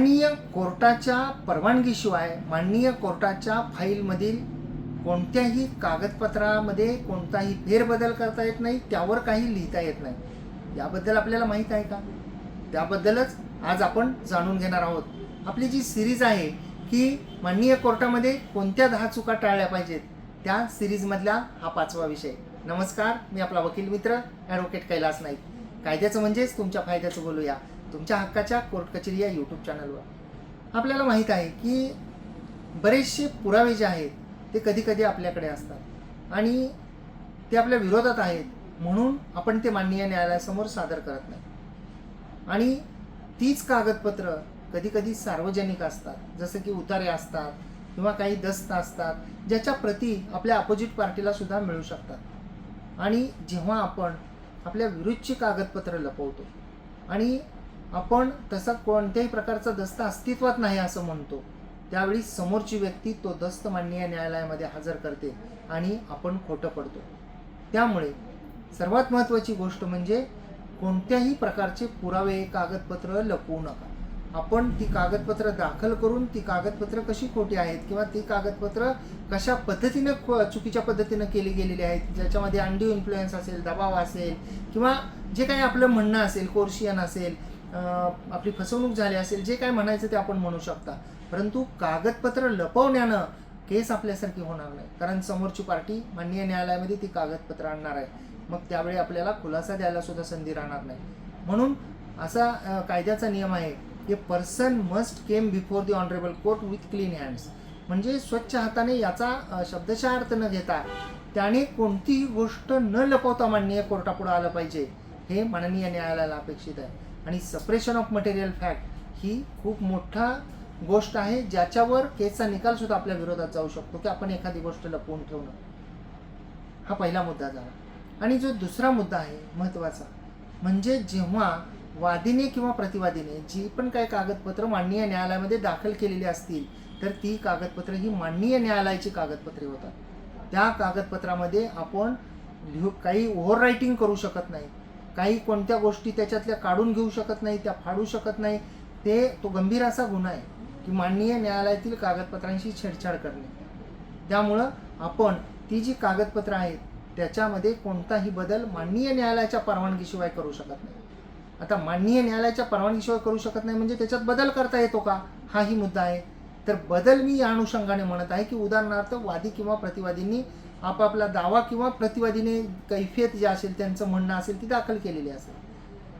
माननीय कोर्टाच्या परवानगीशिवाय माननीय कोर्टाच्या फाईलमधील कोणत्याही कागदपत्रामध्ये कोणताही फेरबदल करता येत नाही, त्यावर काही लिहिता येत नाही। याबद्दल आपल्याला माहीत आहे का? त्याबद्दलच आज आपण जाणून घेणार आहोत। आपली जी सिरीज आहे की माननीय कोर्टामध्ये कोणत्या 10 चुका टाळल्या पाहिजेत, त्या सिरीजमधला हा 5वा विषय। नमस्कार, मी आपला वकील मित्र ॲडव्होकेट कैलास नाईक। कायद्याचं म्हणजेच तुमच्या फायद्याचं बोलूया, तुमच्या हक्काच्या कोर्ट कचेरी या यूट्यूब चॅनलवर। आपल्याला माहीत आहे की बरेचसे पुरावे जे आहेत ते कधी कधी आपल्याकडे असतात आणि ते आपल्या विरोधात आहेत, म्हणून आपण ते माननीय न्यायालयासमोर सादर करत नाही। आणि तीच कागदपत्र कधी कधी सार्वजनिक असतात, जसं की उतारे असतात किंवा काही दस्त असतात, ज्याच्या प्रती आपल्या अपोजिट पार्टीला सुद्धा मिळू शकतात। आणि जेव्हा आपण आपल्या विरुद्धची कागदपत्र लपवतो आणि आपण तसा कोणत्याही प्रकारचा दस्त अस्तित्वात नाही असं म्हणतो, त्यावेळी समोरची व्यक्ती तो दस्त माननीय न्यायालयामध्ये हजर करते आणि आपण खोटं पडतो। त्यामुळे सर्वात महत्त्वाची गोष्ट म्हणजे कोणत्याही प्रकारचे पुरावे कागदपत्र लपवू नका। आपण ती कागदपत्र दाखल करून ती कागदपत्र कशी खोटी आहेत किंवा ती कागदपत्र कशा पद्धतीनं चुकीच्या पद्धतीनं केली गेलेली आहेत, ज्याच्यामध्ये अनड्यू इन्फ्लुएन्स असेल, दबाव असेल किंवा जे काही आपलं म्हणणं असेल, कोर्शियन असेल, आपली फसवणूक झाली असेल, जे काय म्हणायचं ते आपण म्हणू शकता। परंतु कागदपत्र लपवण्यानं केस आपल्यासारखी होणार नाही, कारण समोरची पार्टी माननीय न्यायालयामध्ये ती कागदपत्र आणणार आहे, मग त्यावेळी आपल्याला खुलासा द्यायला सुद्धा संधी राहणार नाही। म्हणून असा कायद्याचा नियम आहे की person must came before the honourable court with clean hands, म्हणजे स्वच्छ हाताने, याचा शब्दशः अर्थ न घेता त्याने कोणतीही गोष्ट न लपवता माननीय कोर्टापुढे आलं पाहिजे, हे माननीय न्यायालयाला अपेक्षित आहे। आणि सपरेशन ऑफ मटेरियल फॅक्ट ही खूप मोठा गोष्ट आहे, ज्याच्यावर केसचा निकाल सुद्धा आपल्या विरोधात जाऊ शकतो की आपण एखादी गोष्ट लपवून ठेवणं। हा पहिला मुद्दा झाला। आणि जो दुसरा मुद्दा आहे महत्त्वाचा, म्हणजे जेव्हा वादीने किंवा प्रतिवादीने जी पण काही कागदपत्र माननीय न्यायालयामध्ये दाखल केलेली असतील, तर ती कागदपत्र ही माननीय न्यायालयाची कागदपत्रे होतात। त्या कागदपत्रामध्ये आपण काही ओव्हर रायटिंग करू शकत नाही, काही कोणत्या गोष्टी त्याच्यातल्या काढून घेऊ शकत नाही, त्या फाडू शकत नाही। तो गंभीर असा गुन्हा आहे की माननीय न्यायालयातील कागदपत्रांशी छेडछाड करणे। त्यामुळं आपण ती जी कागदपत्र आहेत त्याच्यामध्ये कोणताही बदल माननीय न्यायालयाच्या परवानगीशिवाय करू शकत नाही। आता माननीय न्यायालयाच्या परवानगीशिवाय करू शकत नाही म्हणजे त्याच्यात बदल करता येतो का, हाही मुद्दा आहे। तर बदल मी या अनुषंगाने म्हणत आहे की उदाहरणार्थ वादी किंवा प्रतिवादींनी आपापला दावा किंवा प्रतिवादीने कैफियत जे असेल, त्यांचं म्हणणं असेल, ती दाखल केलेली असेल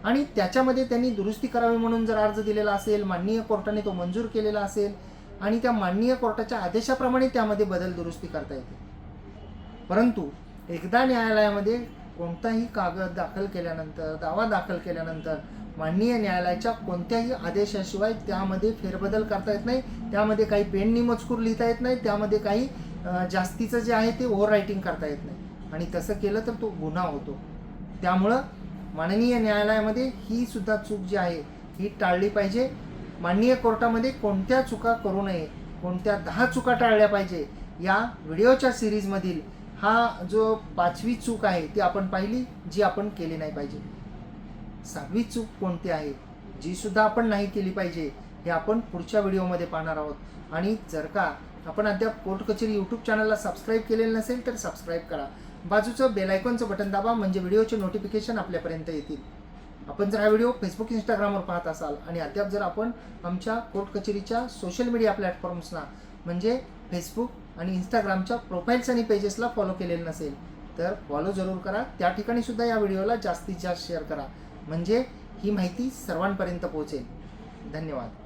आणि त्याच्यामध्ये त्यांनी दुरुस्ती करावी म्हणून जर अर्ज दिलेला असेल, माननीय कोर्टाने तो मंजूर केलेला असेल आणि त्या माननीय कोर्टाच्या आदेशाप्रमाणे त्यामध्ये बदल दुरुस्ती करता येते। परंतु एकदा न्यायालयामध्ये कोणताही कागद दाखल केल्यानंतर, दावा दाखल केल्यानंतर माननीय न्यायालयाच्या कोणत्याही आदेशाशिवाय त्यामध्ये फेरबदल करता येत नाही, त्यामध्ये काही पेननी मजकूर लिहिता येत नाही, त्यामध्ये काही जास्तीचं जे आहे ते ओव्हर रायटिंग करता येत नाही आणि तसं केलं तर तो गुन्हा होतो। त्यामुळं माननीय न्यायालयामध्ये ही सुद्धा चूक जी आहे ही टाळली पाहिजे। माननीय कोर्टामध्ये कोणत्या चुका करू नये, कोणत्या 10 चुका टाळल्या पाहिजे, या व्हिडिओच्या सिरीजमधील हा जो 5वी चूक आहे ती आपण पाहिली, जी आपण केली नाही पाहिजे। 6वी चूक कोणती आहे, जी सुद्धा आपण नाही केली पाहिजे, हे आपण पुढच्या व्हिडिओमध्ये पाहणार आहोत। आणि जर का आपण अद्याप कोर्ट कचेरी यूट्यूब चॅनलला सबस्क्राईब केलेलं नसेल तर सबस्क्राईब करा, बाजूचं बेल आयकॉनचं बटन दाबा, म्हणजे व्हिडिओचे नोटिफिकेशन आपल्यापर्यंत येतील। आपण जर हा व्हिडिओ फेसबुक, इंस्टाग्रामवर पाहत असाल आणि अद्याप जर आपण आमच्या कोर्ट कचेरीच्या सोशल मीडिया प्लॅटफॉर्म्सना म्हणजे फेसबुक आणि इंस्टाग्रामच्या प्रोफाईल्स आणि पेजेसला फॉलो केलेलं नसेल तर फॉलो जरूर करा। त्या ठिकाणी सुद्धा या व्हिडिओला जास्तीत जास्त शेअर करा, म्हणजे ही माहिती सर्वांपर्यंत पोहोचेल। धन्यवाद।